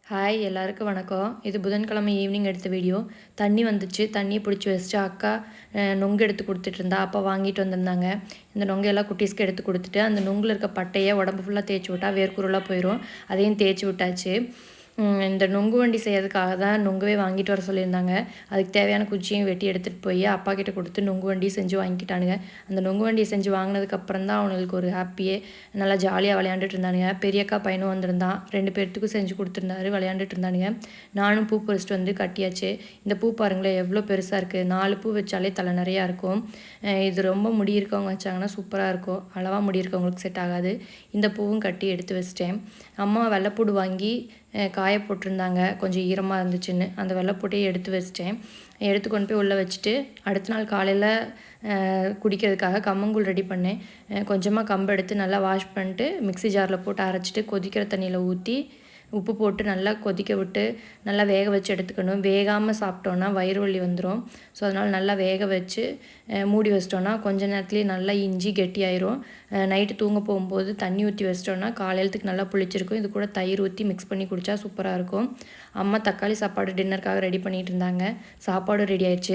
Hi எல்லாருக்கும் வணக்கம். இது புதன்கிழமை ஈவினிங் எடுத்த வீடியோ. தண்ணி வந்துச்சு. தண்ணியை பிடிச்சி வச்சுட்டு அக்கா நொங்கு எடுத்து கொடுத்துட்டு இருந்தா. அப்பா வாங்கிட்டு வந்திருந்தாங்க. இந்த நொங்கையெல்லாம் குட்டீஸ்க்கு எடுத்து கொடுத்துட்டு அந்த நொங்கில் இருக்க பட்டையை உடம்பு ஃபுல்லாக தேய்ச்சி விட்டா வேர்க்குருளாக போயிடும். அதையும் தேய்ச்சி விட்டாச்சு. இந்த நொங்கு வண்டி செய்யறதுக்காக தான் நொங்குவே வாங்கிட்டு வர சொல்லியிருந்தாங்க. அதுக்கு தேவையான குச்சியும் வெட்டி எடுத்துகிட்டு போய் அப்பா கிட்ட கொடுத்து நொங்கு வண்டி செஞ்சு வாங்கிக்கிட்டானுங்க. அந்த நொங்கு வண்டியை செஞ்சு வாங்கினதுக்கப்புறம் தான் அவனுக்கு ஒரு ஹாப்பியே. நல்லா ஜாலியாக விளையாண்டுட்டு இருந்தானுங்க. பெரியக்கா பையனும் வந்திருந்தான். 2 பேர்த்துக்கும் செஞ்சு கொடுத்துருந்தாரு. விளையாண்டுட்டு இருந்தானுங்க. நானும் பூ பறிச்சிட்டு வந்து கட்டியாச்சு. இந்த பூ பாருங்களேன் எவ்வளோ பெருசாக இருக்குது. 4 பூ வச்சாலே தலை நிறையா இருக்கும். இது ரொம்ப முடி இருக்கவங்க வச்சாங்கன்னா சூப்பராக இருக்கும். அளவாக முடி இருக்கவங்களுக்கு செட் ஆகாது. இந்த பூவும் கட்டி எடுத்து வச்சிட்டேன். அம்மா வெள்ளைப்பூடு வாங்கி காய போட்டிருந்தாங்க. கொஞ்சம் ஈரமாக இருந்துச்சுன்னு அந்த வெள்ளைப்பூட்டையே எடுத்து வச்சிட்டேன். எடுத்து கொண்டு போய் உள்ளே வச்சுட்டு அடுத்த நாள் காலையில் குடிக்கிறதுக்காக கம்மங்கூழ் ரெடி பண்ணேன். கொஞ்சமாக கம்பு எடுத்து நல்லா வாஷ் பண்ணிட்டு மிக்ஸி ஜாரில் போட்டு அரைச்சிட்டு கொதிக்கிற தண்ணியில் ஊற்றி உப்பு போட்டு நல்லா கொதிக்க விட்டு நல்லா வேக வச்சு எடுத்துக்கணும். வேகாமல் சாப்பிட்டோன்னா வயிறு வலி வந்துடும். ஸோ அதனால் நல்லா வேக வச்சு மூடி வச்சிட்டோன்னா கொஞ்ச நேரத்துலேயே நல்லா இஞ்சி கெட்டியாயிரும். நைட்டு தூங்க போகும்போது தண்ணி ஊற்றி வச்சிட்டோன்னா காலையிலத்துக்கு நல்லா புளிச்சிருக்கும். இது கூட தயிர் ஊற்றி மிக்ஸ் பண்ணி குடித்தா சூப்பராக இருக்கும். அம்மா தக்காளி சாப்பாடு டின்னருக்காக ரெடி பண்ணிகிட்டு இருந்தாங்க. சாப்பாடும் ரெடி ஆயிடுச்சு.